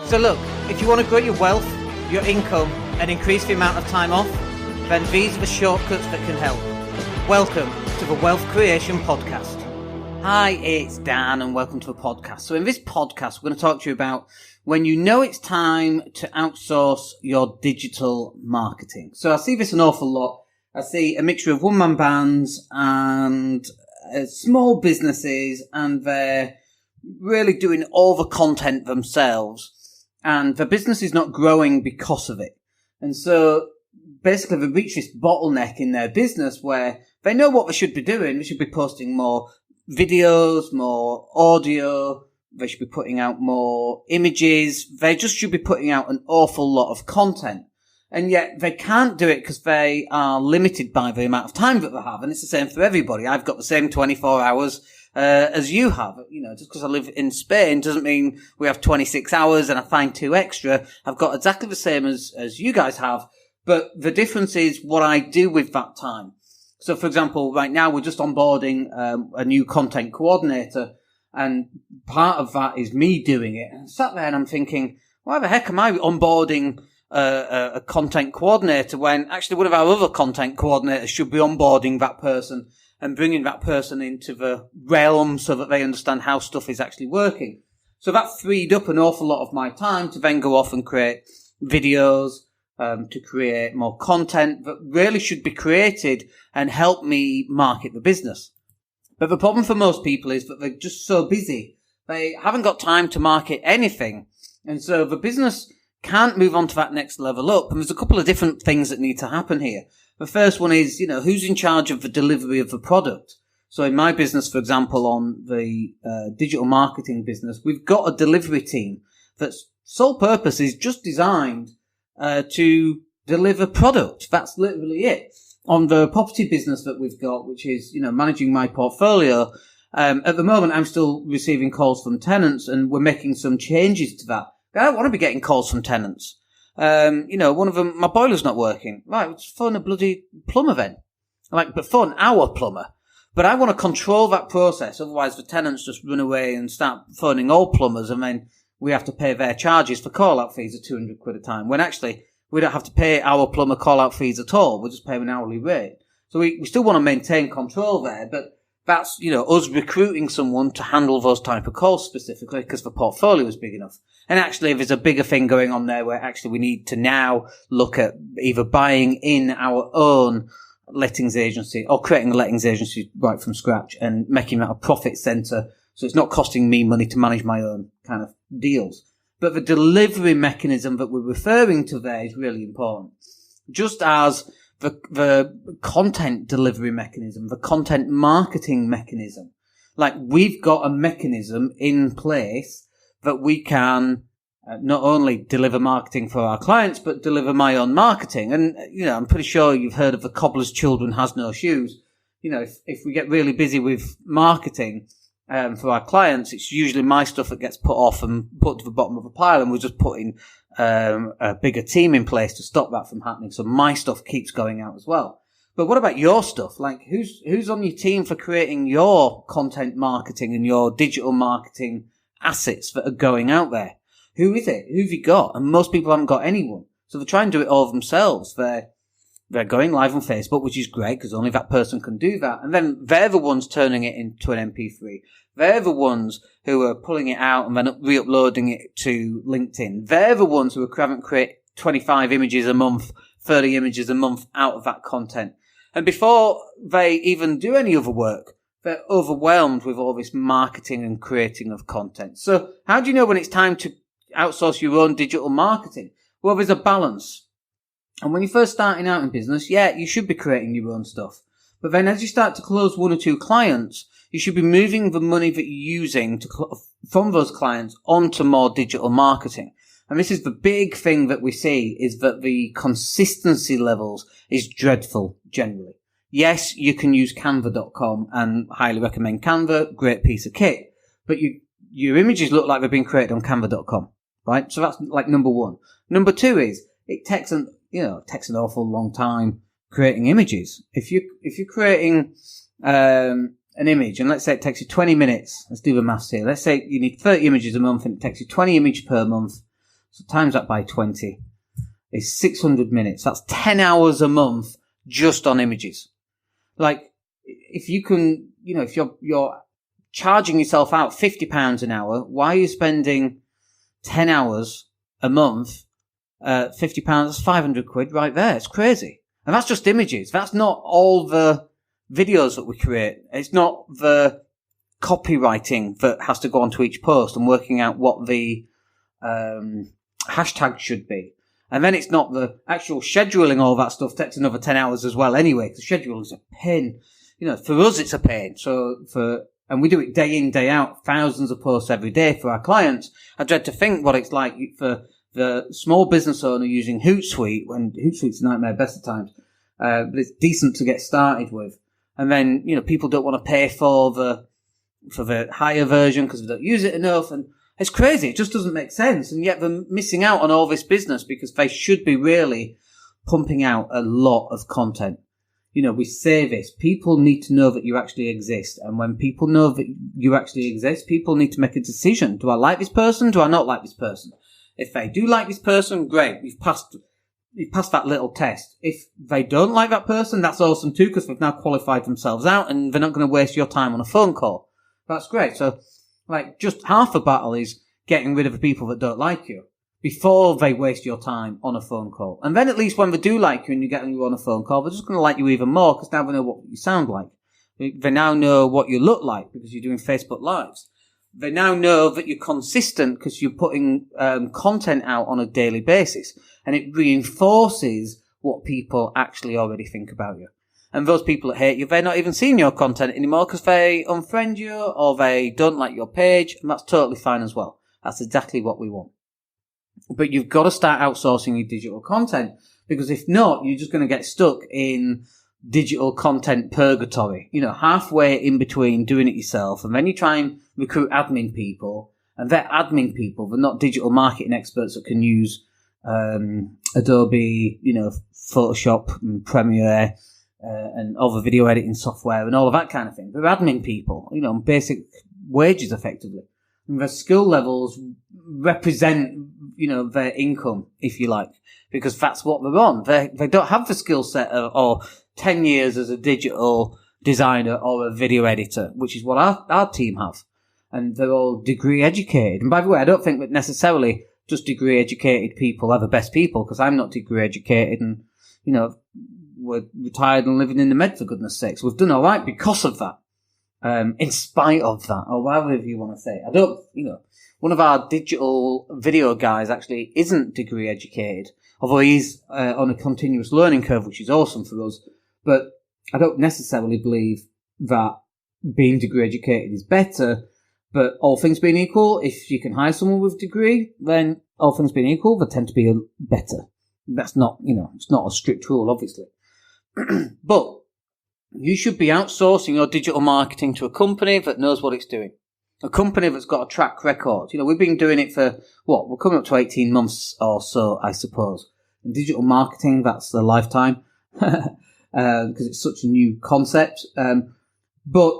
So look, if you want to grow your wealth, your income, and increase the amount of time off, then these are the shortcuts that can help. Welcome to the Wealth Creation Podcast. Hi, it's Dan and welcome to the podcast. So in this podcast, we're going to talk to you about when you know it's time to outsource your digital marketing. So I see this an awful lot. I see a mixture of one-man bands and small businesses, and they're really doing all the content themselves. And the business is not growing because of it. And so basically they reach this bottleneck in their business where they know what they should be doing. They should be posting more videos, more audio. They should be putting out more images. They just should be putting out an awful lot of content. And yet they can't do it because they are limited by the amount of time that they have. And it's the same for everybody. I've got the same 24 hours as you have. You know, just because I live in Spain doesn't mean we have 26 hours and I find 2 extra. I've got exactly the same as you guys have. But the difference is what I do with that time. So, for example, right now we're just onboarding a new content coordinator, and part of that is me doing it. And I sat there and I'm thinking, why the heck am I onboarding a content coordinator when actually one of our other content coordinators should be onboarding that person and bringing that person into the realm so that they understand how stuff is actually working. So that freed up an awful lot of my time to then go off and create videos, to create more content that really should be created and help me market the business. But the problem for most people is that they're just so busy. They haven't got time to market anything. And so the business can't move on to that next level up. And there's a couple of different things that need to happen here. The first one is, who's in charge of the delivery of the product? So in my business, for example, on the digital marketing business, we've got a delivery team that's sole purpose is just designed to deliver product. That's literally it. On the property business that we've got, which is, managing my portfolio, at the moment I'm still receiving calls from tenants and we're making some changes to that. I don't want to be getting calls from tenants. One of them, my boiler's not working. Right, let's phone a bloody plumber then. But phone our plumber. But I want to control that process, otherwise the tenants just run away and start phoning all plumbers, and then we have to pay their charges for call-out fees of 200 quid a time, when actually we don't have to pay our plumber call-out fees at all. We'll just pay an hourly rate. So we still want to maintain control there, but that's, us recruiting someone to handle those type of calls specifically because the portfolio is big enough. And actually, there's a bigger thing going on there where actually we need to now look at either buying in our own lettings agency or creating a lettings agency right from scratch and making that a profit center. So it's not costing me money to manage my own kind of deals. But the delivery mechanism that we're referring to there is really important. Just as the content delivery mechanism, the content marketing mechanism. We've got a mechanism in place that we can not only deliver marketing for our clients, but deliver my own marketing. And, I'm pretty sure you've heard of the cobbler's children has no shoes. If we get really busy with marketing, for our clients, it's usually my stuff that gets put off and put to the bottom of a pile, and we're just putting a bigger team in place to stop that from happening. So my stuff keeps going out as well. But what about your stuff? Who's on your team for creating your content marketing and your digital marketing assets that are going out there? Who is it? Who have you got? And most people haven't got anyone. So they try and do it all themselves. They're going live on Facebook, which is great because only that person can do that. And then they're the ones turning it into an MP3. They're the ones who are pulling it out and then re-uploading it to LinkedIn. They're the ones who are having to create 25 images a month, 30 images a month out of that content. And before they even do any other work, they're overwhelmed with all this marketing and creating of content. So how do you know when it's time to outsource your own digital marketing? Well, there's a balance. And when you're first starting out in business, you should be creating your own stuff. But then as you start to close 1 or 2 clients, you should be moving the money that you're using from those clients onto more digital marketing. And this is the big thing that we see, is that the consistency levels is dreadful generally. Yes, you can use canva.com and highly recommend Canva, great piece of kit. But your images look like they've been created on canva.com, right? So that's number 1. Number 2 is it takes an awful long time creating images. If you're creating an image, and let's say it takes you 20 minutes, let's do the maths here. Let's say you need 30 images a month and it takes you 20 images per month. So times that by 20 is 600 minutes. That's 10 hours a month just on images. Like, if you can, if you're charging yourself out £50 an hour, why are you spending 10 hours a month, £50, that's 500 quid right there. It's crazy. And that's just images. That's not all the videos that we create. It's not the copywriting that has to go onto each post and working out what the hashtag should be. And then it's not the actual scheduling. All that stuff takes another 10 hours as well anyway, because schedule is a pain. For us, it's a pain. And we do it day in, day out, thousands of posts every day for our clients. I dread to think what it's like for the small business owner using Hootsuite, when Hootsuite's a nightmare best of times. But it's decent to get started with. And then, people don't want to pay for the higher version because they don't use it enough. And it's crazy. It just doesn't make sense. And yet they're missing out on all this business because they should be really pumping out a lot of content. We say this. People need to know that you actually exist. And when people know that you actually exist, people need to make a decision. Do I like this person? Do I not like this person? If they do like this person, great. You've passed that little test. If they don't like that person, that's awesome too, because they've now qualified themselves out and they're not going to waste your time on a phone call. That's great. So, just half the battle is getting rid of the people that don't like you before they waste your time on a phone call. And then at least when they do like you and you get you on a phone call, they're just going to like you even more because now they know what you sound like. They now know what you look like because you're doing Facebook Lives. They now know that you're consistent because you're putting content out on a daily basis. And it reinforces what people actually already think about you. And those people that hate you, they're not even seeing your content anymore because they unfriend you or they don't like your page. And that's totally fine as well. That's exactly what we want. But you've got to start outsourcing your digital content, because if not, you're just going to get stuck in digital content purgatory, halfway in between doing it yourself. And then you try and recruit admin people, and they're admin people. They're not digital marketing experts that can use Adobe, Photoshop and Premiere and other video editing software and all of that kind of thing. They're admin people, basic wages effectively. And their skill levels represent, their income, if you like, because that's what they're on. They don't have the skill set or 10 years as a digital designer or a video editor, which is what our team have. And they're all degree educated. And by the way, I don't think that necessarily just degree educated people are the best people, because I'm not degree educated and, we're retired and living in the Med, for goodness sakes. We've done all right because of that. In spite of that, or whatever you want to say. I don't, one of our digital video guys actually isn't degree educated, although he's on a continuous learning curve, which is awesome for us. But I don't necessarily believe that being degree educated is better. But all things being equal, if you can hire someone with a degree, then all things being equal, they tend to be better. That's not, it's not a strict rule, obviously. But you should be outsourcing your digital marketing to a company that knows what it's doing. A company that's got a track record. We've been doing it for, we're coming up to 18 months or so, I suppose. In digital marketing, that's a lifetime, because it's such a new concept. But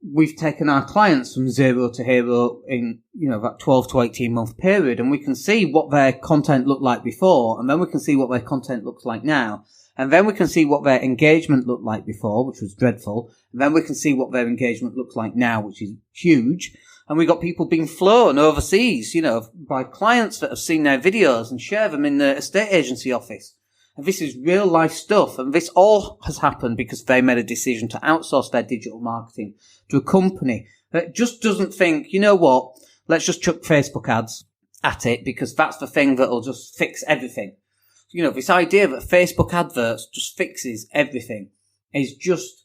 we've taken our clients from zero to hero in, that 12 to 18 month period, and we can see what their content looked like before, and then we can see what their content looks like now. And then we can see what their engagement looked like before, which was dreadful. And then we can see what their engagement looks like now, which is huge. And we got people being flown overseas, by clients that have seen their videos and share them in the estate agency office. And this is real life stuff. And this all has happened because they made a decision to outsource their digital marketing to a company that just doesn't think, let's just chuck Facebook ads at it because that's the thing that'll just fix everything. This idea that Facebook adverts just fixes everything is just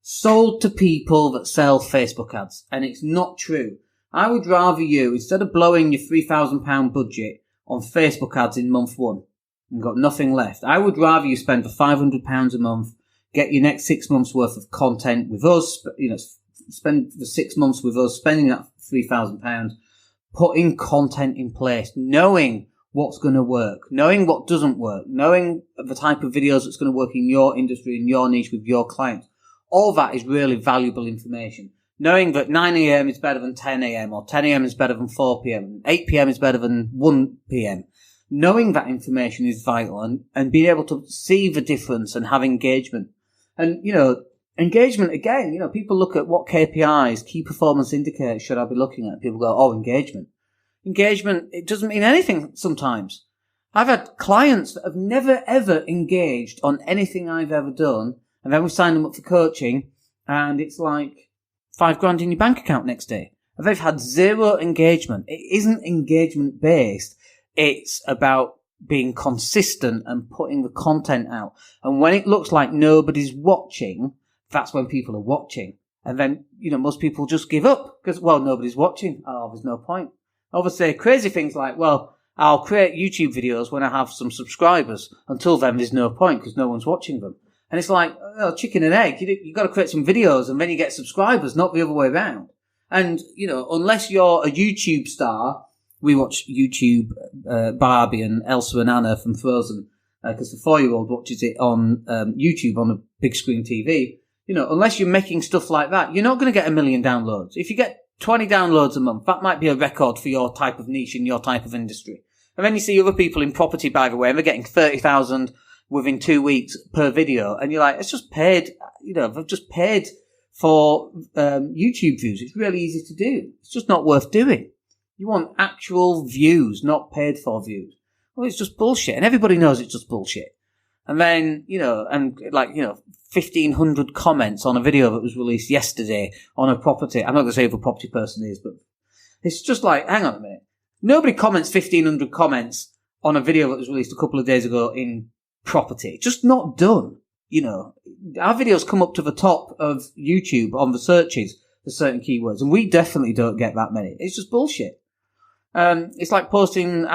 sold to people that sell Facebook ads. And it's not true. I would rather you, instead of blowing your £3,000 budget on Facebook ads in month one and got nothing left, I would rather you spend the £500 a month, get your next 6 months worth of content with us, spend the 6 months with us, spending that £3,000, putting content in place, knowing what's going to work, knowing what doesn't work, knowing the type of videos that's going to work in your industry, in your niche, with your clients. All that is really valuable information. Knowing that 9 a.m. is better than 10 a.m. or 10 a.m. is better than 4 p.m. 8 p.m. is better than 1 p.m. Knowing that information is vital and being able to see the difference and have engagement. And, engagement, again, people look at what KPIs, key performance indicators should I be looking at. People go, oh, engagement. Engagement, it doesn't mean anything sometimes. I've had clients that have never, ever engaged on anything I've ever done. And then we sign them up for coaching and it's like $5,000 in your bank account next day. And they've had zero engagement. It isn't engagement based. It's about being consistent and putting the content out. And when it looks like nobody's watching, that's when people are watching. And then, most people just give up because, nobody's watching. Oh, there's no point. Obviously, crazy things like, I'll create YouTube videos when I have some subscribers. Until then, there's no point because no one's watching them. And it's like, chicken and egg. You've got to create some videos and then you get subscribers, not the other way around. And, unless you're a YouTube star, we watch YouTube, Barbie and Elsa and Anna from Frozen, because the 4-year-old watches it on YouTube on a big screen TV. Unless you're making stuff like that, you're not going to get 1 million downloads. If you get 20 downloads a month, that might be a record for your type of niche in your type of industry. And then you see other people in property, by the way, and they're getting 30,000 within 2 weeks per video. And you're like, it's just paid, they've just paid for YouTube views. It's really easy to do. It's just not worth doing. You want actual views, not paid for views. Well, it's just bullshit. And everybody knows it's just bullshit. And then, 1,500 comments on a video that was released yesterday on a property. I'm not going to say who the property person is, but it's just like, hang on a minute. Nobody comments 1,500 comments on a video that was released a couple of days ago in property. Just not done. Our videos come up to the top of YouTube on the searches for certain keywords, and we definitely don't get that many. It's just bullshit. It's like posting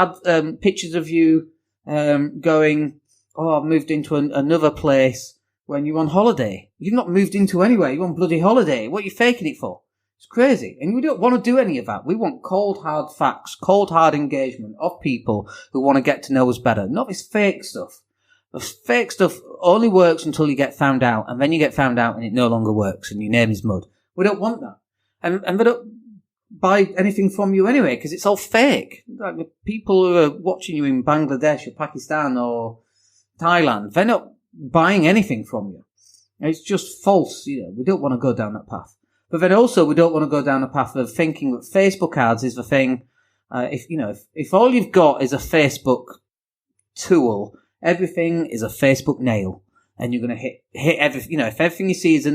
pictures of you going, oh, I've moved into another place when you're on holiday. You've not moved into anywhere. You're on bloody holiday. What are you faking it for? It's crazy. And we don't want to do any of that. We want cold, hard facts, cold, hard engagement of people who want to get to know us better. Not this fake stuff. The fake stuff only works until you get found out, and then you get found out and it no longer works and your name is mud. We don't want that. And they don't buy anything from you anyway because it's all fake. Like the people who are watching you in Bangladesh or Pakistan or Thailand, they're not buying anything from you. It's just false. We don't want to go down that path. But then also we don't want to go down the path of thinking that Facebook ads is the thing. If all you've got is a Facebook tool, everything is a Facebook nail, and you're going to hit everything. If everything you see is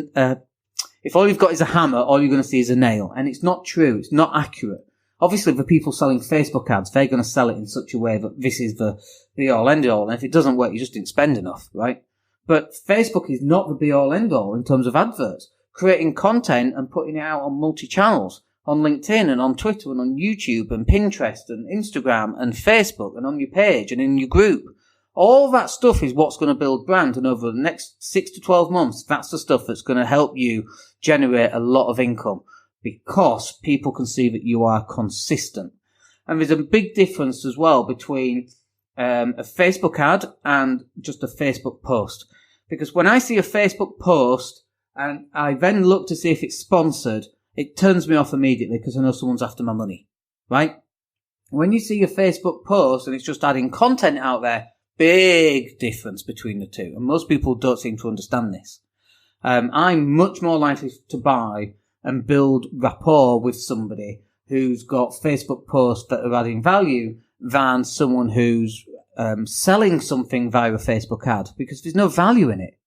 if all you've got is a hammer, all you're going to see is a nail, and it's not true. It's not accurate. Obviously, the people selling Facebook ads, they're going to sell it in such a way that this is the be-all, end-all, and if it doesn't work, you just didn't spend enough, right? But Facebook is not the be-all, end-all in terms of adverts. Creating content and putting it out on multi-channels, on LinkedIn and on Twitter and on YouTube and Pinterest and Instagram and Facebook and on your page and in your group. All that stuff is what's going to build brand, and over the next 6 to 12 months, that's the stuff that's going to help you generate a lot of income because people can see that you are consistent. And there's a big difference as well between a Facebook ad and just a Facebook post. Because when I see a Facebook post and I then look to see if it's sponsored, it turns me off immediately because I know someone's after my money, right? When you see a Facebook post and it's just adding content out there, big difference between the two. And most people don't seem to understand this. I'm much more likely to buy and build rapport with somebody who's got Facebook posts that are adding value than someone who's selling something via a Facebook ad, because there's no value in it.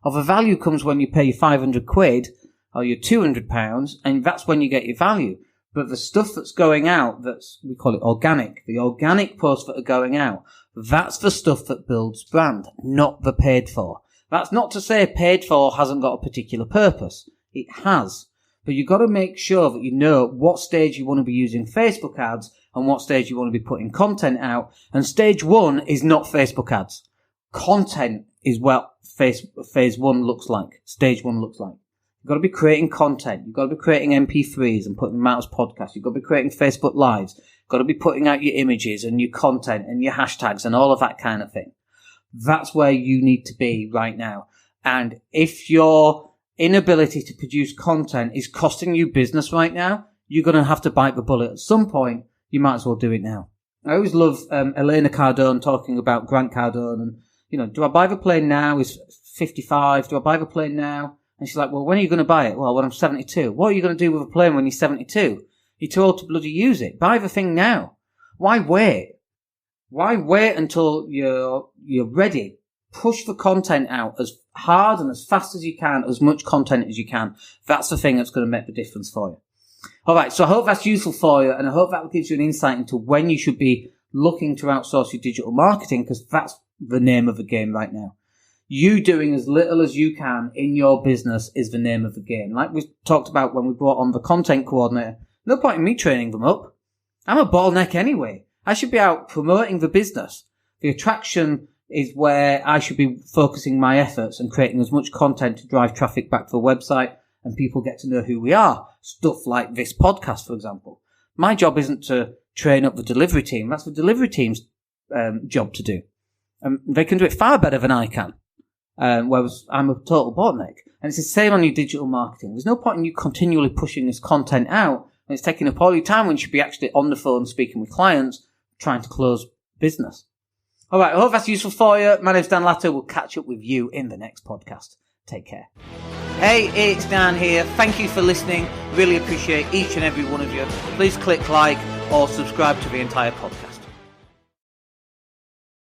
Of a value comes when you pay your 500 quid or your 200 pounds, and that's when you get your value. But the stuff that's going out, we call it organic, the organic posts that are going out, that's the stuff that builds brand, not the paid for. That's not to say paid for hasn't got a particular purpose. It has. But you've got to make sure that you know what stage you want to be using Facebook ads and what stage you want to be putting content out. And stage one is not Facebook ads. Content is what phase one looks like, stage one looks like. You've got to be creating content. You've got to be creating MP3s and putting them out as podcasts. You've got to be creating Facebook Lives. You've got to be putting out your images and your content and your hashtags and all of that kind of thing. That's where you need to be right now. And if you're inability to produce content is costing you business right now, you're going to have to bite the bullet. At some point, you might as well do it now. I always love Elena Cardone talking about Grant Cardone and, do I buy the plane now? He's 55. Do I buy the plane now? And she's like, well, when are you going to buy it? Well, when I'm 72. What are you going to do with a plane when you're 72? You're too old to bloody use it. Buy the thing now. Why wait? Why wait until you're ready? Push the content out as hard and as fast as you can, as much content as you can. That's the thing that's going to make the difference for you. All right, so I hope that's useful for you, and I hope that gives you an insight into when you should be looking to outsource your digital marketing, because that's the name of the game right now. You doing as little as you can in your business is the name of the game. Like we talked about when we brought on the content coordinator, no point in me training them up. I'm a bottleneck anyway. I should be out promoting the business. The attraction is where I should be focusing my efforts and creating as much content to drive traffic back to the website and people get to know who we are. Stuff like this podcast, for example. My job isn't to train up the delivery team. That's the delivery team's job to do. They can do it far better than I can. Whereas I'm a total bottleneck. And it's the same on your digital marketing. There's no point in you continually pushing this content out and it's taking up all your time when you should be actually on the phone speaking with clients, trying to close business. All right, I hope that's useful for you. My name's Dan Latto. We'll catch up with you in the next podcast. Take care. Hey, it's Dan here. Thank you for listening. Really appreciate each and every one of you. Please click like or subscribe to the entire podcast.